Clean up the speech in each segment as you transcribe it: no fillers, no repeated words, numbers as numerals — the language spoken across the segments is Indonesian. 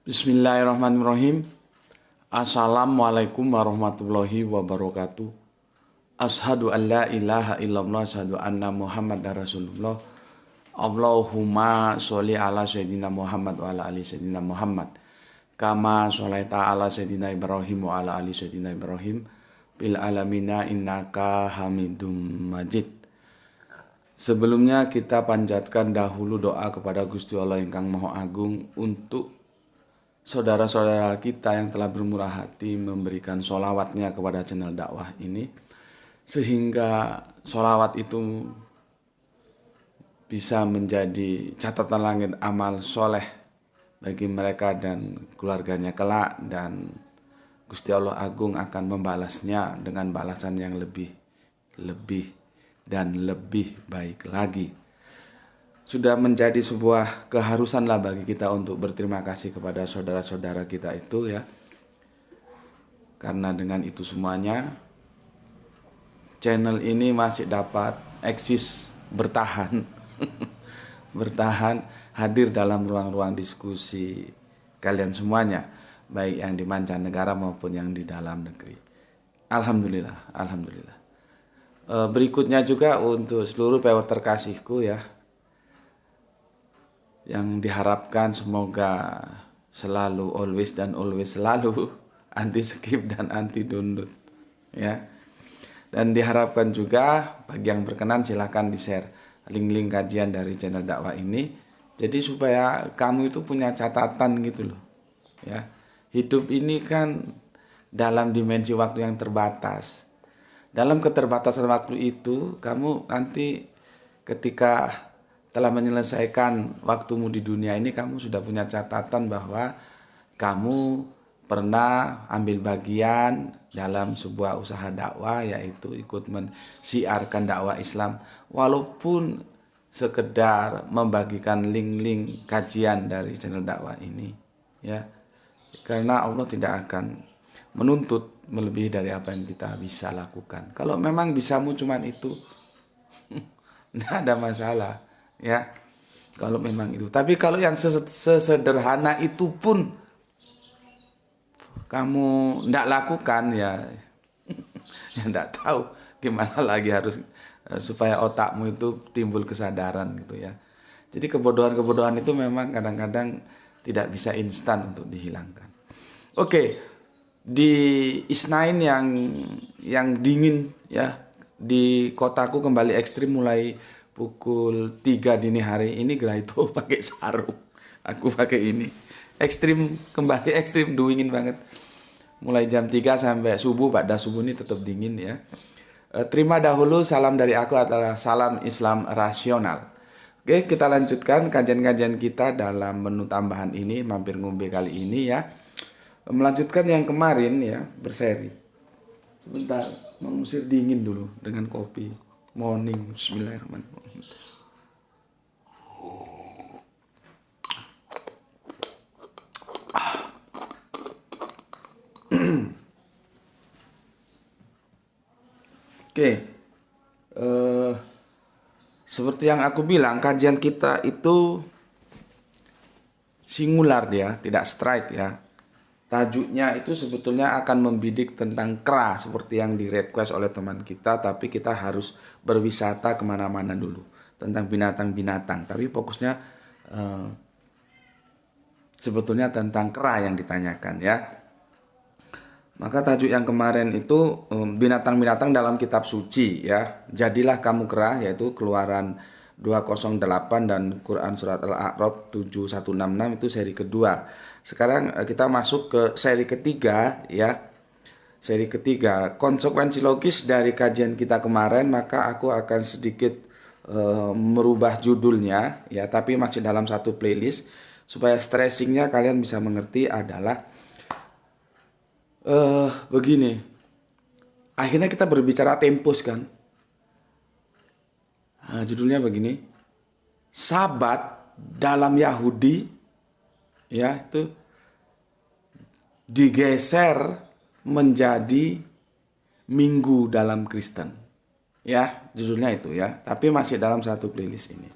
Bismillahirrahmanirrahim. Assalamualaikum warahmatullahi wabarakatuh. Ashadu an la ilaha illallah, ashadu anna Muhammadar Rasulullah. Allahumma sholli ala sayyidina Muhammad wa ala ali sayyidina Muhammad. Kama sholaita ala sayyidina Ibrahim wa ala ali sayyidina Ibrahim. Bil alamina innaka hamidum majid. Sebelumnya kita panjatkan dahulu doa kepada Gusti Allah Ingkang Maha Agung untuk saudara-saudara kita yang telah bermurah hati memberikan sholawatnya kepada channel dakwah ini, sehingga sholawat itu bisa menjadi catatan langit amal soleh bagi mereka dan keluarganya kelak, dan Gusti Allah Agung akan membalasnya dengan balasan yang lebih dan lebih baik lagi. Sudah menjadi sebuah keharusan lah bagi kita untuk berterima kasih kepada saudara-saudara kita itu ya. Karena dengan itu semuanya channel ini masih dapat eksis bertahan bertahan hadir dalam ruang-ruang diskusi kalian semuanya, baik yang di mancanegara maupun yang di dalam negeri. Alhamdulillah. Berikutnya juga untuk seluruh pewer terkasihku ya, yang diharapkan semoga selalu always selalu anti skip dan anti download ya. Dan diharapkan juga bagi yang berkenan silahkan di-share link-link kajian dari channel dakwah ini, jadi supaya kamu itu punya catatan gitu loh ya. Hidup ini kan dalam dimensi waktu yang terbatas. Dalam keterbatasan waktu itu kamu nanti ketika telah menyelesaikan waktumu di dunia ini, kamu sudah punya catatan bahwa kamu pernah ambil bagian dalam sebuah usaha dakwah, yaitu ikut mensiarkan dakwah Islam, walaupun sekedar membagikan link-link kajian dari channel dakwah ini ya. Karena Allah tidak akan menuntut melebihi dari apa yang kita bisa lakukan. Kalau memang bisamu cuman itu tidak ada masalah ya, kalau memang itu. Tapi kalau yang sesederhana itu pun kamu tidak lakukan ya, ya tidak tahu gimana lagi harus supaya otakmu itu timbul kesadaran gitu ya. Jadi kebodohan-kebodohan itu memang kadang-kadang tidak bisa instan untuk dihilangkan. Oke, di Isnain yang dingin ya, di kotaku kembali ekstrim mulai pukul 3 dini hari ini. Itu pakai sarung, aku pakai ini. Kembali ekstrim, dingin banget. Mulai jam 3 sampai subuh, pada subuh ini tetap dingin ya. Terima dahulu salam dari aku adalah salam Islam rasional. Oke, kita lanjutkan kajian-kajian kita dalam menu tambahan ini, mampir ngombe kali ini ya. Melanjutkan yang kemarin ya, berseri. Sebentar, mengusir dingin dulu dengan kopi morning. Bismillahirrahmanirrahim. Oke, seperti yang aku bilang, kajian kita itu singular dia, tidak strike ya. Tajuknya itu sebetulnya akan membidik tentang kera seperti yang di request oleh teman kita, tapi kita harus berwisata kemana-mana dulu tentang binatang-binatang. Tapi fokusnya sebetulnya tentang kera yang ditanyakan ya. Maka tajuk yang kemarin itu binatang-binatang dalam kitab suci ya. Jadilah kamu kera, yaitu Keluaran 208 dan Quran surat Al-A'raf 7166, itu seri kedua. Sekarang kita masuk ke seri ketiga ya. Seri ketiga, konsekuensi logis dari kajian kita kemarin, maka aku akan sedikit merubah judulnya ya, tapi masih dalam satu playlist supaya stressingnya kalian bisa mengerti adalah begini. Akhirnya kita berbicara tempus kan. Nah, judulnya begini, Sabat dalam Yahudi ya itu digeser menjadi Minggu dalam Kristen ya, judulnya itu ya, tapi masih dalam satu playlist ini.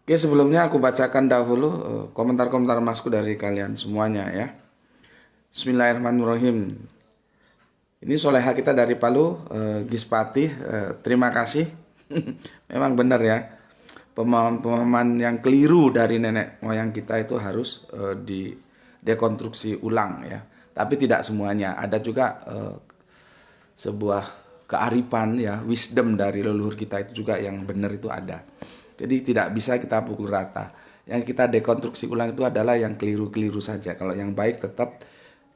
Oke, sebelumnya aku bacakan dahulu komentar-komentar masku dari kalian semuanya ya. Bismillahirrahmanirrahim. Ini soleha kita dari Palu, Gispati. Terima kasih. Memang benar ya. Pemahaman yang keliru dari nenek moyang kita itu harus didekonstruksi ulang ya. Tapi tidak semuanya. Ada juga sebuah kearifan ya, wisdom dari leluhur kita itu juga yang benar itu ada. Jadi tidak bisa kita pukul rata. Yang kita dekonstruksi ulang itu adalah yang keliru-keliru saja. Kalau yang baik tetap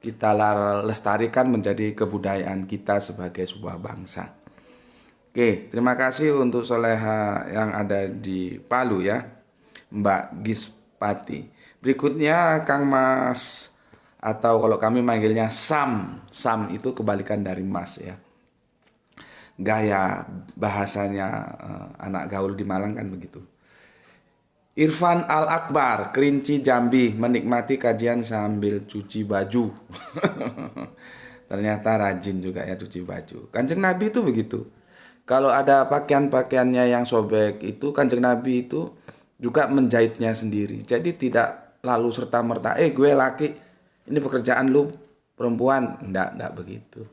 kita lestarikan menjadi kebudayaan kita sebagai sebuah bangsa. Oke, terima kasih untuk soleha yang ada di Palu ya, Mbak Gispati. Berikutnya Kang Mas, atau kalau kami manggilnya Sam. Sam itu kebalikan dari Mas ya. Gaya bahasanya anak gaul di Malang kan begitu. Irfan Al-Akbar, Kerinci Jambi, menikmati kajian sambil cuci baju. Ternyata rajin juga ya cuci baju. Kanjeng Nabi itu begitu. Kalau ada pakaian-pakaiannya yang sobek itu, Kanjeng Nabi itu juga menjahitnya sendiri. Jadi tidak lalu serta-merta, gue laki, ini pekerjaan lu perempuan. Enggak begitu.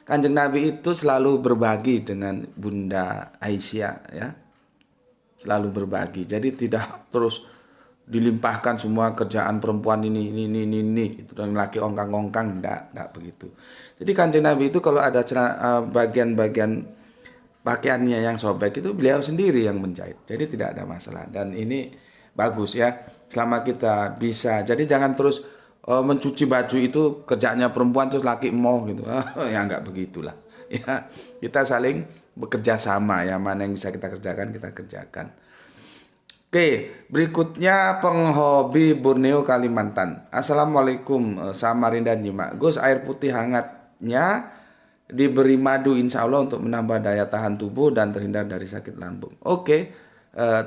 Kanjeng Nabi itu selalu berbagi dengan Bunda Aisyah ya. Selalu berbagi. Jadi tidak terus dilimpahkan semua kerjaan perempuan ini itu dan laki ongkang-ongkang, enggak begitu. Jadi Kanjeng Nabi itu kalau ada bagian-bagian pakaiannya yang sobek itu beliau sendiri yang menjahit. Jadi tidak ada masalah dan ini bagus ya. Selama kita bisa. Jadi jangan terus mencuci baju itu kerjanya perempuan terus laki mau gitu. Ya enggak begitulah. Ya, kita saling bekerja sama ya, mana yang bisa kita kerjakan kita kerjakan. Oke, berikutnya penghobi Borneo Kalimantan. Assalamualaikum Samarinda Nyimak. Gus, air putih hangatnya diberi madu insya Allah untuk menambah daya tahan tubuh dan terhindar dari sakit lambung. Oke,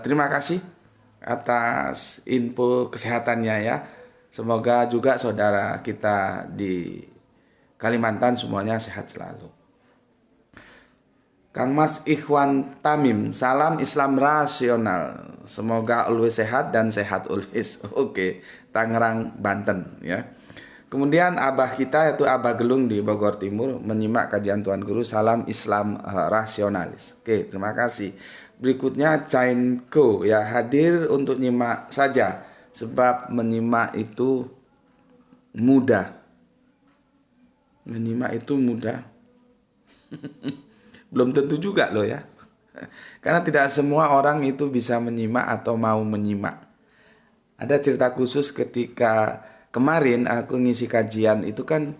terima kasih atas info kesehatannya ya. Semoga juga saudara kita di Kalimantan semuanya sehat selalu. Kang Mas Ikhwan Tamim, salam Islam rasional. Semoga always sehat dan sehat always. Oke, Tangerang, Banten ya. Kemudian abah kita yaitu Abah Gelung di Bogor Timur menyimak kajian Tuan Guru, salam Islam rasionalis. Oke, terima kasih. Berikutnya Chainko ya, hadir untuk nyimak saja sebab menyimak itu mudah. Menyimak itu mudah. Belum tentu juga loh ya. Karena tidak semua orang itu bisa menyimak atau mau menyimak. Ada cerita khusus ketika kemarin aku ngisi kajian itu kan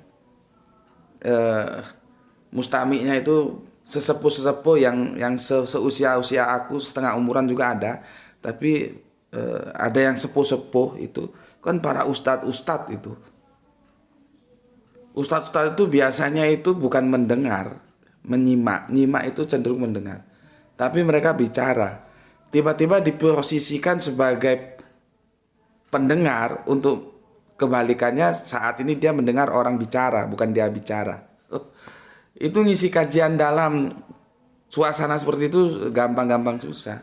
mustaminya itu sesepuh-sesepuh yang seusia-usia aku, setengah umuran juga ada. Tapi ada yang sepuh-sepuh itu kan para ustadz-ustadz itu. Ustadz-ustadz itu biasanya itu bukan mendengar, menyimak. Nyimak itu cenderung mendengar. Tapi mereka bicara. Tiba-tiba diposisikan sebagai pendengar untuk kebalikannya saat ini dia mendengar orang bicara, bukan dia bicara. Itu ngisi kajian dalam suasana seperti itu gampang-gampang susah.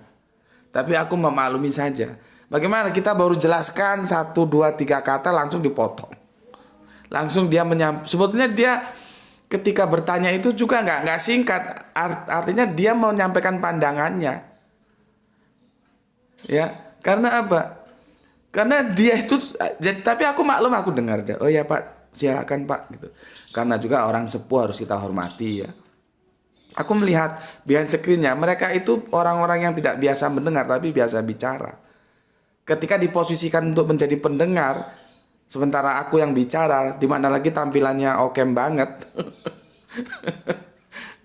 Tapi aku memaklumi saja. Bagaimana kita baru jelaskan 1, 2, 3 kata langsung dipotong. Langsung dia sebetulnya dia ketika bertanya itu juga nggak singkat. Artinya dia mau menyampaikan pandangannya. Ya, karena apa? Karena dia itu, tapi aku maklum, aku dengar aja. Oh ya Pak, silakan Pak gitu. Karena juga orang sepuh harus kita hormati ya. Aku melihat behind screen-nya, mereka itu orang-orang yang tidak biasa mendengar tapi biasa bicara. Ketika diposisikan untuk menjadi pendengar, sementara aku yang bicara, di mana lagi tampilannya okem banget.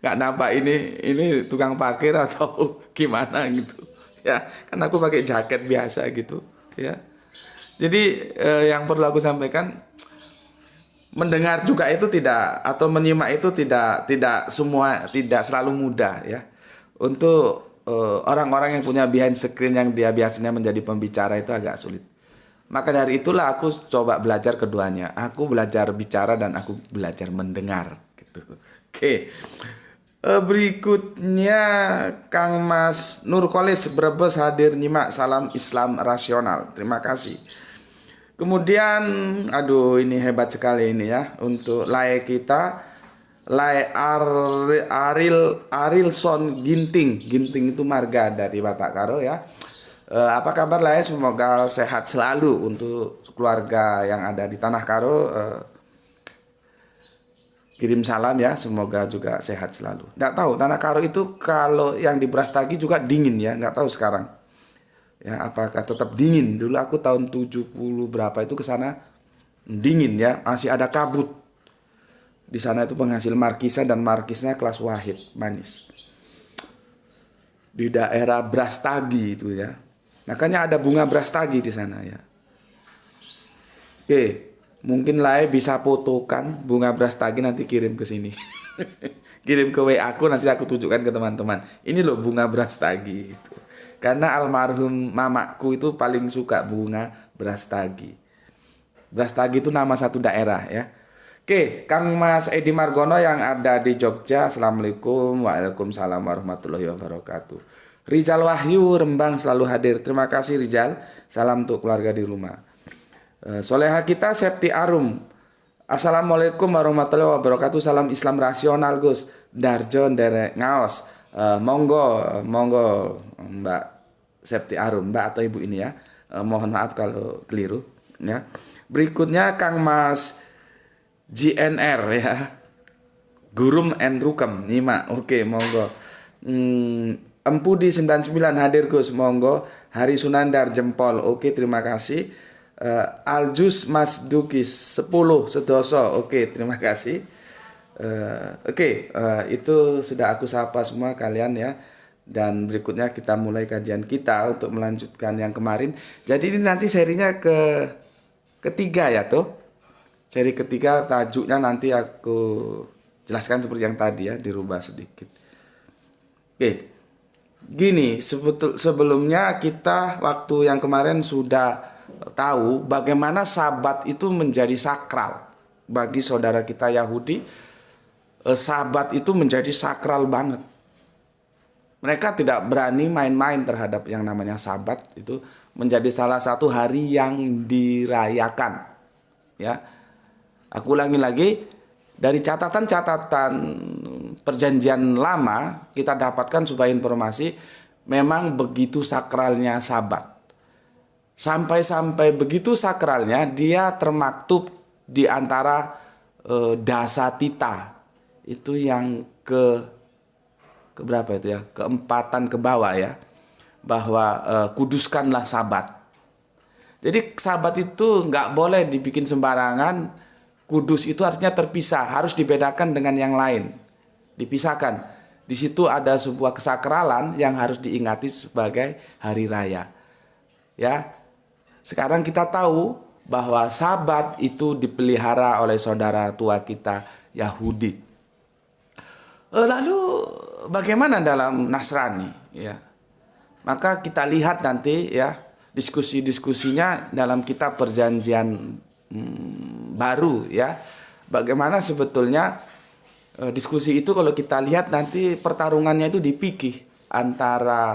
Gak nampak ini tukang parkir atau gimana gitu. Ya, kan aku pakai jaket biasa gitu, ya. Jadi yang perlu aku sampaikan, mendengar juga itu tidak, atau menyimak itu tidak selalu mudah ya. Untuk orang-orang yang punya behind screen yang dia biasanya menjadi pembicara itu agak sulit. Maka dari itulah aku coba belajar keduanya. Aku belajar bicara dan aku belajar mendengar gitu. Oke. Berikutnya Kang Mas Nurkolis Brebes hadir nyimak, salam Islam rasional. Terima kasih. Kemudian aduh ini hebat sekali ini ya untuk lae kita. Lae Arilson Ginting. Ginting itu marga dari Batak Karo ya. Apa kabar Lae? Semoga sehat selalu untuk keluarga yang ada di Tanah Karo. Kirim salam ya, semoga juga sehat selalu. Nggak tahu Tanah Karo itu kalau yang di Brastagi juga dingin ya, nggak tahu sekarang. Ya, apakah tetap dingin? Dulu aku tahun 70 berapa itu ke sana dingin ya, masih ada kabut. Di sana itu penghasil markisa dan markisnya kelas wahid manis. Di daerah Brastagi itu ya. Makanya ada bunga Brastagi di sana ya. Oke. Mungkin Lae bisa fotokan bunga Brastagi nanti kirim ke sini. Kirim ke WA aku, nanti aku tunjukkan ke teman-teman. Ini loh bunga Brastagi gitu. Karena almarhum mamaku itu paling suka bunga Brastagi. Brastagi itu nama satu daerah ya. Oke, Kang Mas Edi Margono yang ada di Jogja. Assalamualaikum. Waalaikumsalam warahmatullahi wabarakatuh. Rizal Wahyu Rembang selalu hadir. Terima kasih Rizal. Salam untuk keluarga di rumah. Soleha kita Septi Arum. Assalamualaikum warahmatullahi wabarakatuh. Salam Islam rasional Gus. Darjo derek ngaos. Monggo Mbak Septi Arum, Mbak atau Ibu ini ya. Mohon maaf kalau keliru ya. Berikutnya Kang Mas GNR ya. Gurum and Rukem nyimak. Oke, monggo. Empudi 99 hadir Gus. Monggo. Hari Sunandar jempol. Oke, terima kasih. Aljus Mas Dukis 10 sedoso. Oke, terima kasih. Itu sudah aku sapa semua kalian ya. Dan berikutnya kita mulai kajian kita untuk melanjutkan yang kemarin. Jadi ini nanti serinya ketiga ya tuh. Seri ketiga, tajuknya nanti aku jelaskan seperti yang tadi ya, dirubah sedikit. Oke. Gini, sebelumnya kita waktu yang kemarin sudah tahu bagaimana Sabat itu menjadi sakral bagi saudara kita Yahudi. Sabat itu menjadi sakral banget. Mereka tidak berani main-main terhadap yang namanya Sabat. Itu menjadi salah satu hari yang dirayakan. Ya, aku ulangi lagi, dari catatan-catatan perjanjian lama kita dapatkan sebuah informasi memang begitu sakralnya Sabat. Sampai begitu sakralnya dia termaktub di antara Dasatita. Itu yang ke berapa itu ya? Keempatan ke bawah ya. Bahwa kuduskanlah Sabat. Jadi Sabat itu nggak boleh dibikin sembarangan. Kudus itu artinya terpisah, harus dibedakan dengan yang lain. Dipisahkan. Di situ ada sebuah kesakralan yang harus diingati sebagai hari raya. Ya. Sekarang kita tahu bahwa Sabat itu dipelihara oleh saudara tua kita Yahudi. Lalu bagaimana dalam Nasrani? Ya, maka kita lihat nanti ya diskusi-diskusinya dalam kitab Perjanjian Baru ya. Bagaimana sebetulnya diskusi itu kalau kita lihat nanti pertarungannya itu dipikih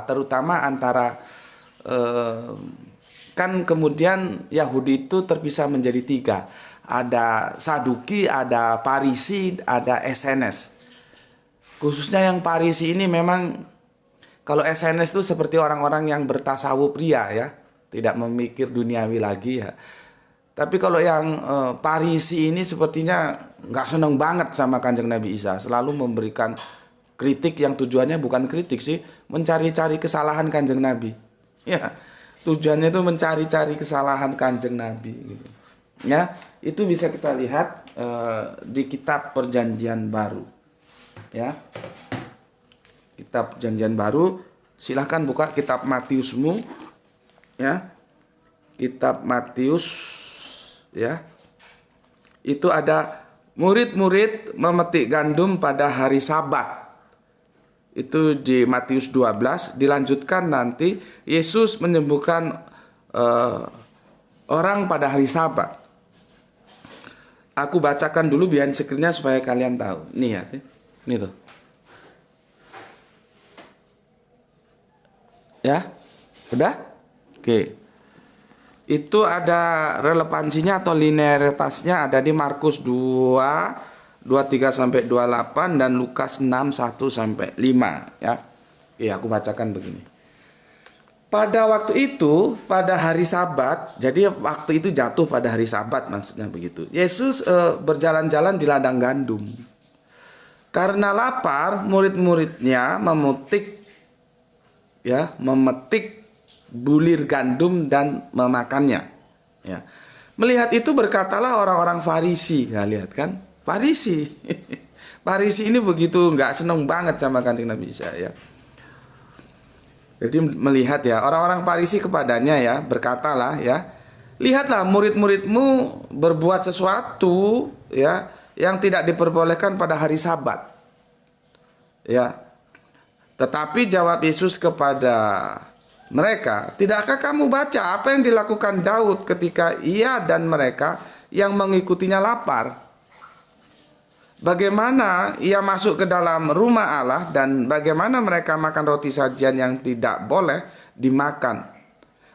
terutama antara kan kemudian Yahudi itu terpisah menjadi tiga. Ada Saduki, ada Parisi, ada SNS. Khususnya yang Parisi ini memang, kalau SNS itu seperti orang-orang yang bertasawuf pria ya. Tidak memikir duniawi lagi ya. Tapi kalau yang Parisi ini sepertinya nggak seneng banget sama Kanjeng Nabi Isa. Selalu memberikan kritik yang tujuannya bukan kritik sih. Mencari-cari kesalahan Kanjeng Nabi. Ya. Tujuannya itu mencari-cari kesalahan Kanjeng Nabi gitu. Ya, itu bisa kita lihat di kitab Perjanjian Baru. Ya. Kitab Perjanjian Baru, silahkan buka kitab Matiusmu. Ya. Kitab Matius ya. Itu ada murid-murid memetik gandum pada hari Sabat. Itu di Matius 12. Dilanjutkan nanti Yesus menyembuhkan orang pada hari Sabat. Aku bacakan dulu behind screen-nya supaya kalian tahu. Nih ya, nih tuh. Ya, udah? Oke. Itu ada relevansinya atau linearitasnya ada di Markus 2:23 sampai 28 dan Lukas 6:1 sampai 5 ya. Oke, aku bacakan begini. Pada waktu itu, pada hari Sabat, jadi waktu itu jatuh pada hari Sabat maksudnya begitu. Yesus berjalan-jalan di ladang gandum. Karena lapar, murid-muridnya memetik bulir gandum dan memakannya. Ya. Melihat itu berkatalah orang-orang Farisi. Ya, lihat kan? Farisi. Farisi ini begitu nggak seneng banget sama Kanjeng Nabi Isa ya. Jadi melihat ya, orang-orang Farisi kepadanya ya, berkatalah ya, lihatlah murid-muridmu berbuat sesuatu ya yang tidak diperbolehkan pada hari Sabat. Ya. Tetapi jawab Yesus kepada mereka, tidakkah kamu baca apa yang dilakukan Daud ketika ia dan mereka yang mengikutinya lapar? Bagaimana ia masuk ke dalam rumah Allah dan bagaimana mereka makan roti sajian yang tidak boleh dimakan,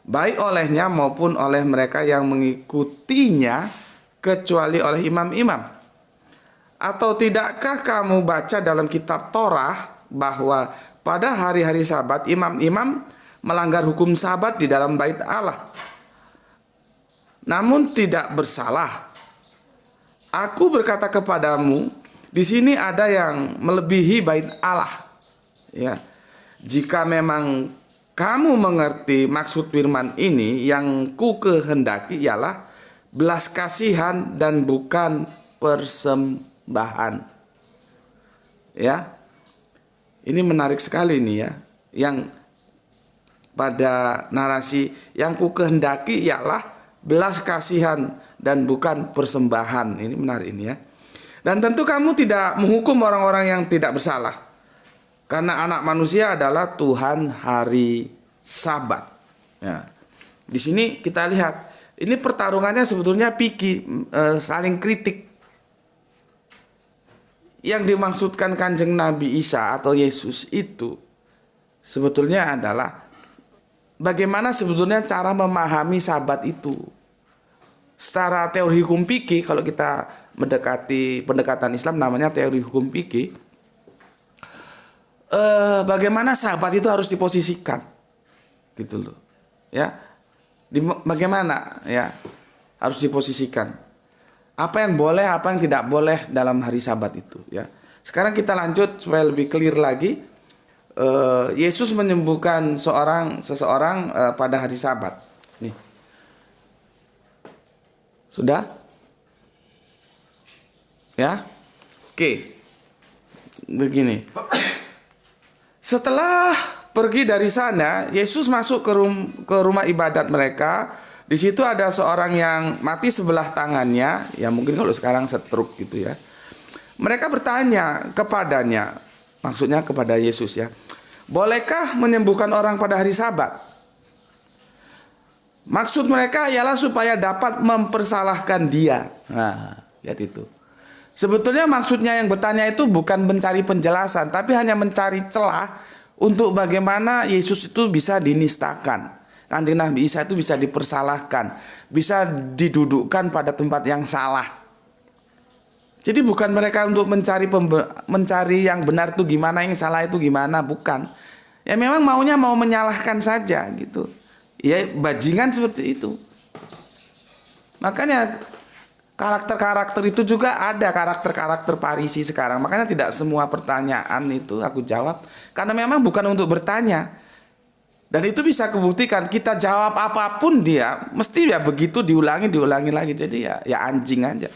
baik olehnya maupun oleh mereka yang mengikutinya, kecuali oleh imam-imam. Atau tidakkah kamu baca dalam kitab Torah bahwa pada hari-hari Sabat imam-imam melanggar hukum Sabat di dalam bait Allah, namun tidak bersalah? Aku berkata kepadamu, di sini ada yang melebihi bait Allah. Ya, jika memang kamu mengerti maksud firman ini, yang ku kehendaki ialah belas kasihan dan bukan persembahan. Ya, ini menarik sekali nih ya. Yang pada narasi yang ku kehendaki ialah belas kasihan dan bukan persembahan. Ini menarik ini ya. Dan tentu kamu tidak menghukum orang-orang yang tidak bersalah, karena anak manusia adalah Tuhan hari Sabat. Ya. Di sini kita lihat, ini pertarungannya sebetulnya saling kritik. Yang dimaksudkan Kanjeng Nabi Isa atau Yesus itu sebetulnya adalah bagaimana sebetulnya cara memahami Sabat itu. Secara teori hukum fikih, kalau kita mendekati pendekatan Islam namanya teori hukum fikih, bagaimana Sabat itu harus diposisikan, gitu loh, ya. Bagaimana ya harus diposisikan? Apa yang boleh, apa yang tidak boleh dalam hari Sabat itu, ya. Sekarang kita lanjut supaya lebih clear lagi. Yesus menyembuhkan seseorang pada hari Sabat. Nih. Sudah? Ya? Oke. Begini. Setelah pergi dari sana, Yesus masuk ke rumah ibadat mereka. Di situ ada seorang yang mati sebelah tangannya, ya mungkin kalau sekarang stroke gitu ya. Mereka bertanya kepadanya, maksudnya kepada Yesus ya, bolehkah menyembuhkan orang pada hari Sabat? Maksud mereka ialah supaya dapat mempersalahkan dia. Nah, lihat itu. Sebetulnya maksudnya yang bertanya itu bukan mencari penjelasan, tapi hanya mencari celah untuk bagaimana Yesus itu bisa dinistakan. Kanjeng Nabi Isa itu bisa dipersalahkan, bisa didudukkan pada tempat yang salah. Jadi bukan mereka untuk mencari yang benar itu gimana, yang salah itu gimana, bukan. Ya memang maunya mau menyalahkan saja gitu. Ya bajingan seperti itu. Makanya karakter-karakter itu juga ada, karakter-karakter Farisi sekarang. Makanya tidak semua pertanyaan itu aku jawab, karena memang bukan untuk bertanya. Dan itu bisa kebuktikan, kita jawab apapun dia mesti ya begitu diulangi lagi. Jadi ya anjing aja.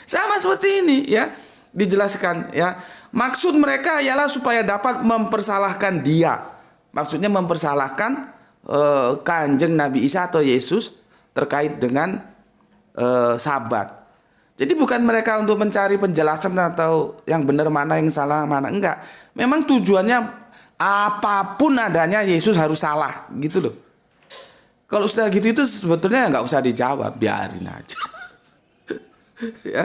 Sama seperti ini ya, dijelaskan ya. Maksud mereka ialah supaya dapat mempersalahkan dia. Maksudnya mempersalahkan Kanjeng Nabi Isa atau Yesus terkait dengan Sabat. Jadi bukan mereka untuk mencari penjelasan atau yang benar mana, yang salah mana, enggak. Memang tujuannya apapun adanya Yesus harus salah, gitu loh. Kalau sudah gitu itu sebetulnya nggak usah dijawab, biarin aja. Ya.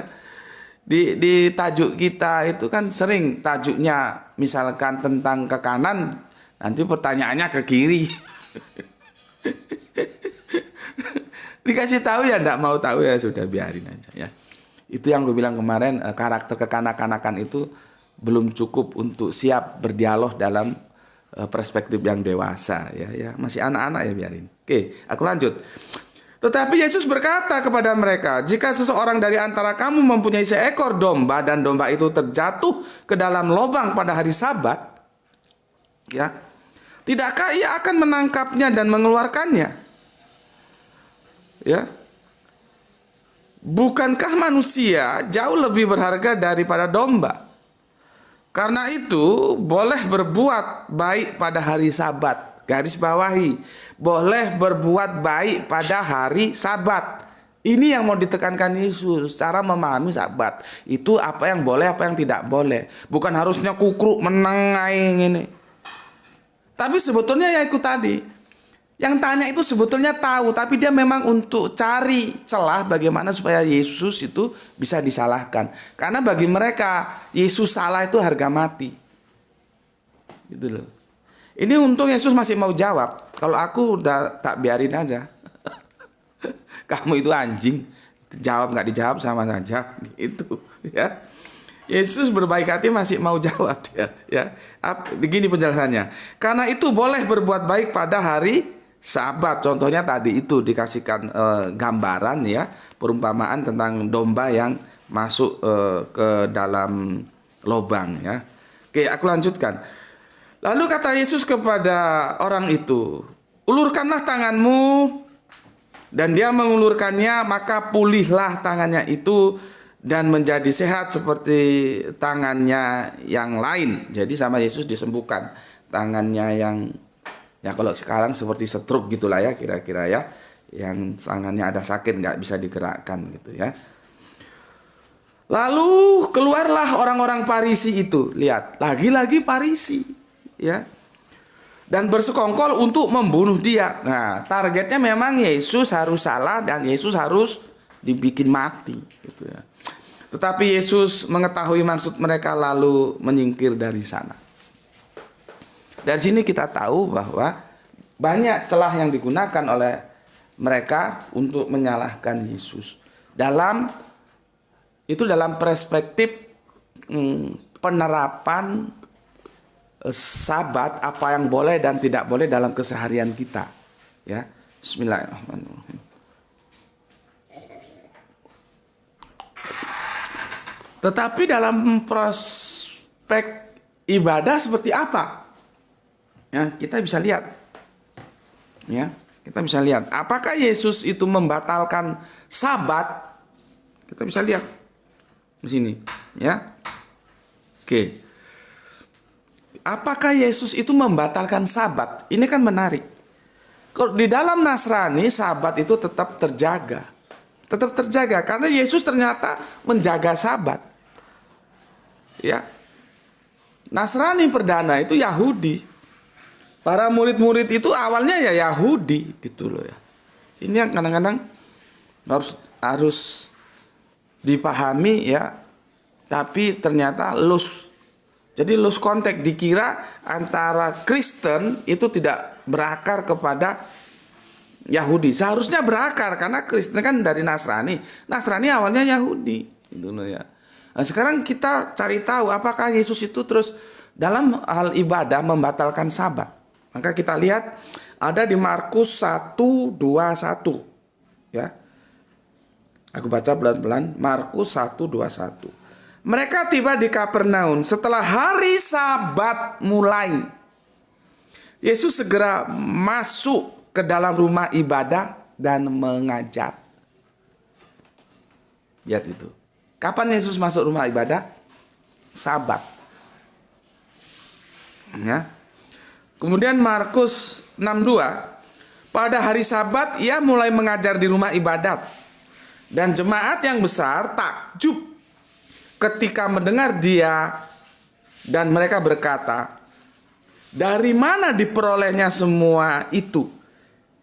Di tajuk kita itu kan sering tajuknya misalkan tentang ke kanan, Nanti pertanyaannya ke kiri. Dikasih tahu ya enggak mau tahu, ya sudah biarin aja ya. Itu yang gue bilang kemarin, karakter kekanak-kanakan itu belum cukup untuk siap berdialog dalam perspektif yang dewasa ya. Masih anak-anak ya, biarin. Oke, aku lanjut. Tetapi Yesus berkata kepada mereka, jika seseorang dari antara kamu mempunyai seekor domba dan domba itu terjatuh ke dalam lubang pada hari Sabat, ya, tidakkah ia akan menangkapnya dan mengeluarkannya? Ya. Bukankah manusia jauh lebih berharga daripada domba? Karena itu boleh berbuat baik pada hari Sabat. Garis bawahi, boleh berbuat baik pada hari Sabat. Ini yang mau ditekankan Yesus, cara memahami Sabat. Itu apa yang boleh, apa yang tidak boleh. Bukan harusnya kukruk menengai ini. Tapi sebetulnya ya itu tadi. Yang tanya itu sebetulnya tahu, tapi dia memang untuk cari celah bagaimana supaya Yesus itu bisa disalahkan. Karena bagi mereka Yesus salah itu harga mati. Gitu loh. Ini untung Yesus masih mau jawab. Kalau aku udah tak biarin aja. Kamu itu anjing, jawab nggak dijawab sama saja. Itu ya. Yesus berbaik hati masih mau jawab dia. Ya. Begini penjelasannya. Karena itu boleh berbuat baik pada hari Sabat. Contohnya tadi itu dikasihkan gambaran ya, perumpamaan tentang domba yang masuk ke dalam lubang ya. Oke, aku lanjutkan. Lalu kata Yesus kepada orang itu, ulurkanlah tanganmu. Dan dia mengulurkannya, maka pulihlah tangannya itu dan menjadi sehat seperti tangannya yang lain. Jadi sama Yesus disembuhkan tangannya yang, ya kalau sekarang seperti stroke gitulah ya kira-kira ya, yang tangannya ada sakit nggak bisa digerakkan gitu ya. Lalu keluarlah orang-orang Farisi itu, lihat lagi-lagi Farisi ya, dan bersekongkol untuk membunuh dia. Nah targetnya memang Yesus harus salah dan Yesus harus dibikin mati gitu ya. Tetapi Yesus mengetahui maksud mereka lalu menyingkir dari sana. Dari sini kita tahu bahwa banyak celah yang digunakan oleh mereka untuk menyalahkan Yesus. Dalam perspektif penerapan Sabat, apa yang boleh dan tidak boleh dalam keseharian kita. Ya, Bismillahirrahmanirrahim. Tetapi dalam prospek ibadah seperti apa? Ya, kita bisa lihat. Ya, kita bisa lihat. Apakah Yesus itu membatalkan Sabat? Kita bisa lihat di sini, ya. Oke. Apakah Yesus itu membatalkan Sabat? Ini kan menarik. Kalau di dalam Nasrani Sabat itu tetap terjaga. Tetap terjaga karena Yesus ternyata menjaga Sabat. Ya. Nasrani perdana itu Yahudi. Para murid-murid itu awalnya ya Yahudi gitu loh ya. Ini yang kadang-kadang harus dipahami ya. Tapi ternyata jadi loose contact, dikira antara Kristen itu tidak berakar kepada Yahudi. Seharusnya berakar karena Kristen kan dari Nasrani. Nasrani awalnya Yahudi gitu loh ya. Nah, sekarang kita cari tahu apakah Yesus itu terus dalam hal ibadah membatalkan Sabat. Maka kita lihat ada di Markus 1:21 ya. Aku baca pelan-pelan, Markus 1:21. Mereka tiba di Kapernaum setelah hari Sabat mulai. Yesus segera masuk ke dalam rumah ibadah dan mengajar. Lihat itu. Kapan Yesus masuk rumah ibadah? Sabat. Ya. Kemudian Markus 6:2. Pada hari Sabat ia mulai mengajar di rumah ibadat. Dan jemaat yang besar takjub ketika mendengar dia, dan mereka berkata, dari mana diperolehnya semua itu?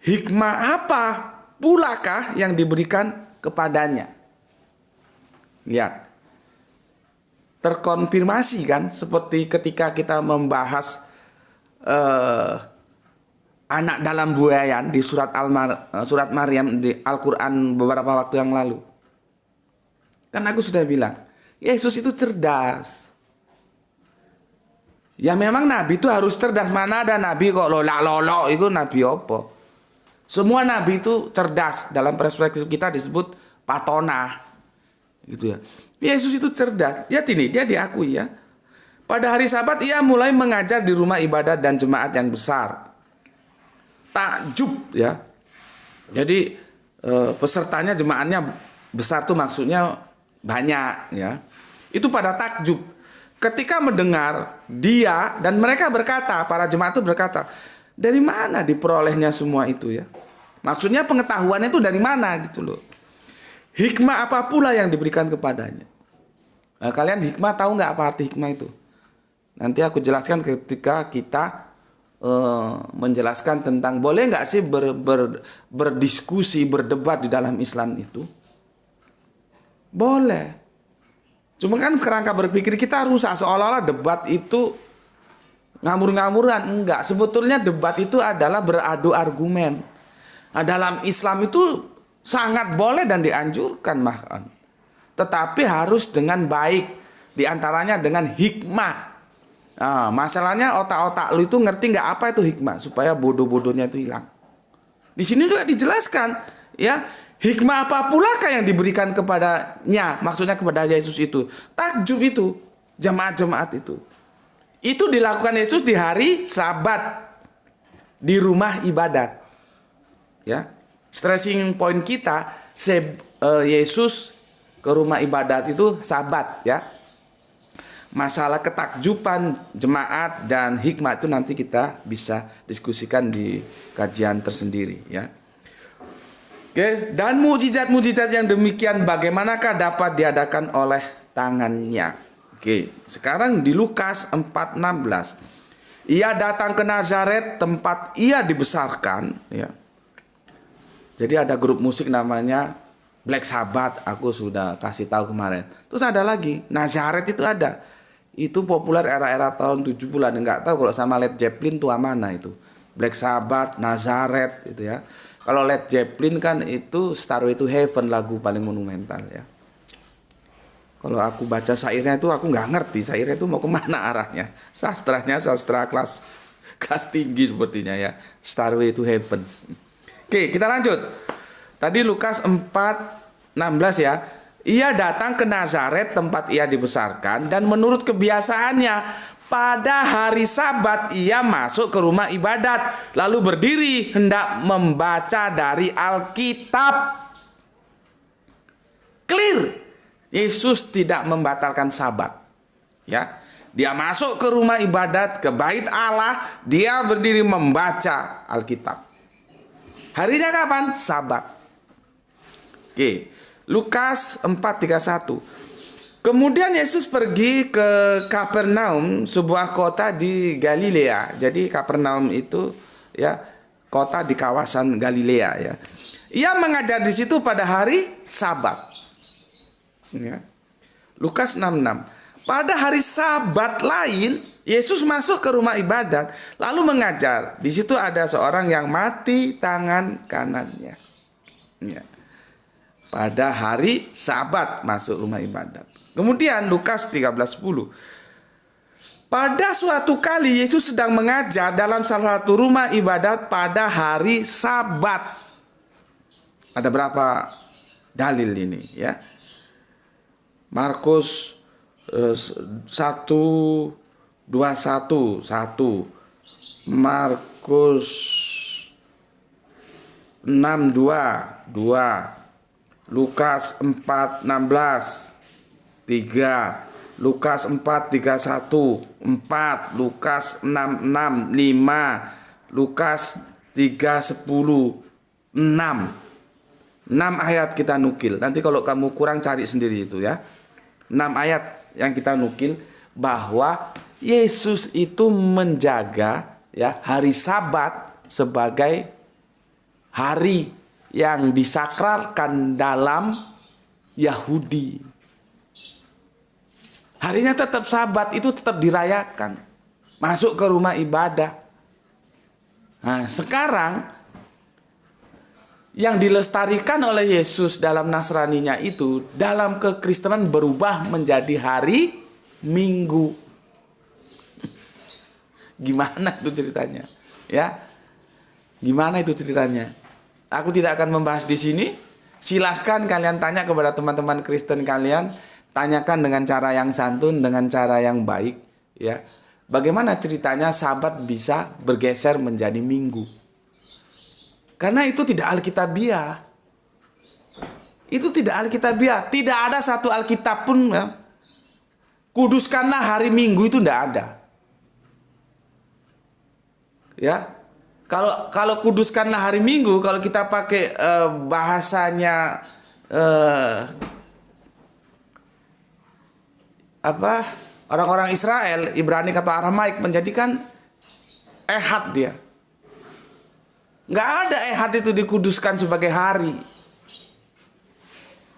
Hikmah apa pulakah yang diberikan kepadanya? Lihat, terkonfirmasi kan, seperti ketika kita membahas eh, anak dalam buayan di surat Maryam di Al-Quran beberapa waktu yang lalu. Kan aku sudah bilang, Yesus itu cerdas. Ya memang nabi itu harus cerdas. Mana ada nabi kok lolak-lolok, itu nabi apa? Semua nabi itu cerdas. Dalam perspektif kita disebut patona. Gitu ya. Yesus itu cerdas. Lihat ini, dia diakui ya. Pada hari Sabat ia mulai mengajar di rumah ibadat dan jemaat yang besar. Takjub ya. Jadi pesertanya jemaatnya besar tuh maksudnya banyak ya. Itu pada takjub. Ketika mendengar dia dan mereka berkata, para jemaat itu berkata, dari mana diperolehnya semua itu ya? Maksudnya pengetahuannya itu dari mana gitu loh. Hikmah apa pula yang diberikan kepadanya? Nah, kalian hikmah tahu nggak apa arti hikmah itu? Nanti aku jelaskan ketika kita menjelaskan tentang boleh nggak sih berdiskusi, berdebat di dalam Islam itu? Boleh. Cuma kan kerangka berpikir kita rusak, seolah-olah debat itu ngamur-ngamuran. Enggak, sebetulnya debat itu adalah beradu argumen. Nah, dalam Islam itu sangat boleh dan dianjurkan bahkan. Tetapi harus dengan baik, diantaranya dengan hikmah. Nah, masalahnya otak-otak lu itu ngerti nggak apa itu hikmah, supaya bodoh-bodohnya itu hilang. Di sini juga dijelaskan, ya, hikmah apa pulakah yang diberikan kepadanya, maksudnya kepada Yesus itu. Takjub itu, jemaat-jemaat itu. Itu dilakukan Yesus di hari Sabat di rumah ibadat. Ya, stressing point kita, Yesus ke rumah ibadat itu Sabat, ya. Masalah ketakjuban jemaat dan hikmah itu nanti kita bisa diskusikan di kajian tersendiri ya. Oke, dan mujizat-mujizat yang demikian bagaimanakah dapat diadakan oleh tangannya? Oke, sekarang di Lukas 4:16. Ia datang ke Nazaret tempat ia dibesarkan ya. Jadi ada grup musik namanya Black Sabbath, aku sudah kasih tahu kemarin. Terus ada lagi, Nazaret itu ada. Itu populer era-era tahun 70-an. Enggak tahu kalau sama Led Zeppelin tua mana itu. Black Sabbath, Nazaret gitu ya. Kalau Led Zeppelin kan itu Stairway to Heaven, lagu paling monumental ya. Kalau aku baca syairnya itu aku nggak ngerti syairnya itu mau kemana arahnya. Sastranya sastra kelas tinggi sepertinya ya. Stairway to Heaven. Oke, kita lanjut. Tadi Lukas 4:16 ya. Ia datang ke Nazaret tempat ia dibesarkan dan menurut kebiasaannya pada hari Sabat ia masuk ke rumah ibadat lalu berdiri hendak membaca dari Alkitab. Clear. Yesus tidak membatalkan Sabat. Ya. Dia masuk ke rumah ibadat, ke bait Allah, dia berdiri membaca Alkitab. Harinya kapan? Sabat. Oke. Lukas 4:31. Kemudian Yesus pergi ke Kapernaum, sebuah kota di Galilea. Jadi Kapernaum itu ya kota di kawasan Galilea ya. Ia mengajar di situ pada hari Sabat. Ya. Lukas 6:6. Pada hari Sabat lain Yesus masuk ke rumah ibadat lalu mengajar. Di situ ada seorang yang mati tangan kanannya. Ya. Pada hari Sabat masuk rumah ibadat. Kemudian Lukas 13:10. Pada suatu kali Yesus sedang mengajar dalam salah satu rumah ibadat pada hari Sabat. Ada berapa dalil ini ya? Markus 1:21. Markus 6:2. Lukas 4:16, 3, Lukas 4:31, 4, Lukas 6:6, 5, Lukas 3:10, 6. 6 ayat kita nukil. Nanti kalau kamu kurang cari sendiri itu ya. 6 ayat yang kita nukil bahwa Yesus itu menjaga ya hari Sabat sebagai hari yang disakralkan dalam Yahudi. Harinya tetap Sabat, itu tetap dirayakan. Masuk ke rumah ibadah. Nah, sekarang yang dilestarikan oleh Yesus dalam Nasraninya itu dalam kekristenan berubah menjadi hari Minggu. Gimana itu ceritanya? Ya, gimana itu ceritanya? Aku tidak akan membahas di sini. Silahkan kalian tanya kepada teman-teman Kristen kalian, tanyakan dengan cara yang santun, dengan cara yang baik. Ya, bagaimana ceritanya Sabat bisa bergeser menjadi Minggu? Karena itu tidak alkitabiah. Itu tidak alkitabiah. Tidak ada satu Alkitab pun ya, kuduskanlah hari Minggu, itu tidak ada. Ya, kalau kuduskanlah hari Minggu, kalau kita pakai bahasanya orang-orang Israel, Ibrani atau Aramaik, menjadikan ehad dia. Nggak ada ehad itu dikuduskan sebagai hari.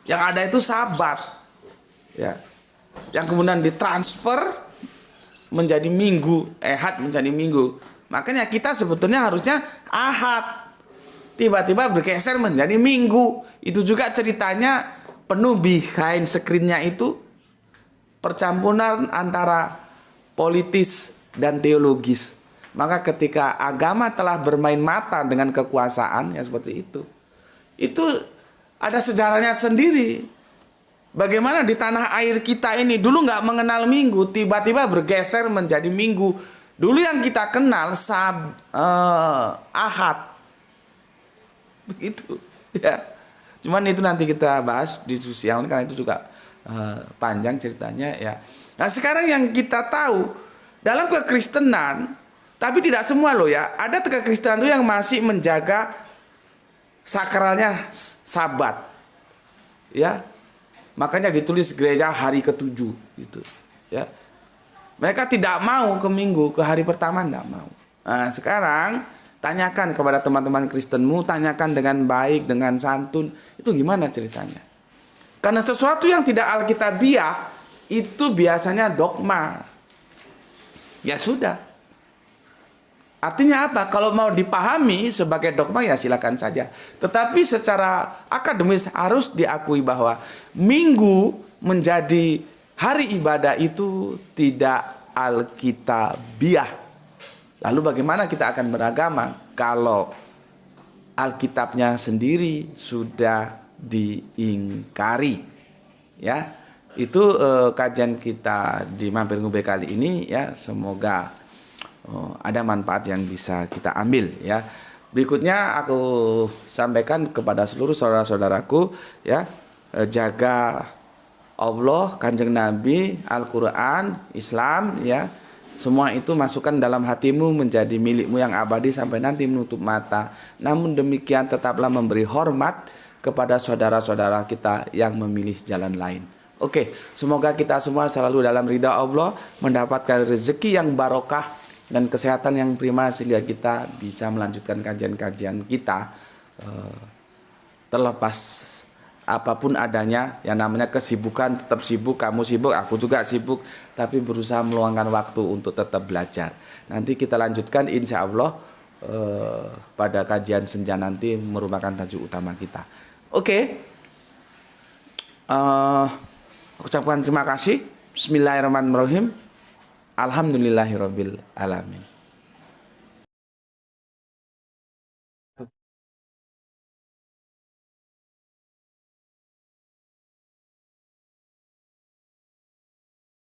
Yang ada itu Sabat, ya, yang kemudian ditransfer menjadi Minggu, ehad menjadi Minggu. Makanya kita sebetulnya harusnya Ahad, tiba-tiba bergeser menjadi Minggu. Itu juga ceritanya penuh behind screen-nya itu percampuran antara politis dan teologis. Maka ketika agama telah bermain mata dengan kekuasaan, ya seperti itu ada sejarahnya sendiri. Bagaimana di tanah air kita ini dulu nggak mengenal Minggu, tiba-tiba bergeser menjadi Minggu. Dulu yang kita kenal Ahad, begitu. Ya, cuman itu nanti kita bahas di diskusi yang lain karena itu juga panjang ceritanya. Ya. Nah sekarang yang kita tahu dalam kekristenan, tapi tidak semua loh ya. Ada kekristenan itu yang masih menjaga sakralnya Sabat. Ya. Makanya ditulis gereja hari ke-7 gitu. Ya. Mereka tidak mau ke Minggu, ke hari pertama tidak mau. Nah, sekarang tanyakan kepada teman-teman Kristenmu, tanyakan dengan baik, dengan santun, itu gimana ceritanya? Karena sesuatu yang tidak alkitabiah itu biasanya dogma. Ya sudah. Artinya apa? Kalau mau dipahami sebagai dogma ya silakan saja. Tetapi secara akademis harus diakui bahwa Minggu menjadi hari ibadah itu tidak alkitabiah. Lalu bagaimana kita akan beragama kalau Alkitabnya sendiri sudah diingkari? Ya, itu kajian kita di Mampir Ngube kali ini ya. Semoga ada manfaat yang bisa kita ambil ya. Berikutnya aku sampaikan kepada seluruh saudara-saudaraku ya, jaga Allah, Kanjeng Nabi, Al-Quran, Islam ya. Semua itu masukkan dalam hatimu menjadi milikmu yang abadi sampai nanti menutup mata. Namun demikian tetaplah memberi hormat kepada saudara-saudara kita yang memilih jalan lain. Oke, semoga kita semua selalu dalam ridha Allah, mendapatkan rezeki yang barokah dan kesehatan yang prima sehingga kita bisa melanjutkan kajian-kajian kita terlepas apapun adanya. Yang namanya kesibukan, tetap sibuk, kamu sibuk, aku juga sibuk, tapi berusaha meluangkan waktu untuk tetap belajar. Nanti kita lanjutkan insya Allah pada kajian senja nanti merupakan tajuk utama kita. Oke. Aku ucapkan terima kasih. Bismillahirrahmanirrahim. Alhamdulillahirabbil alamin.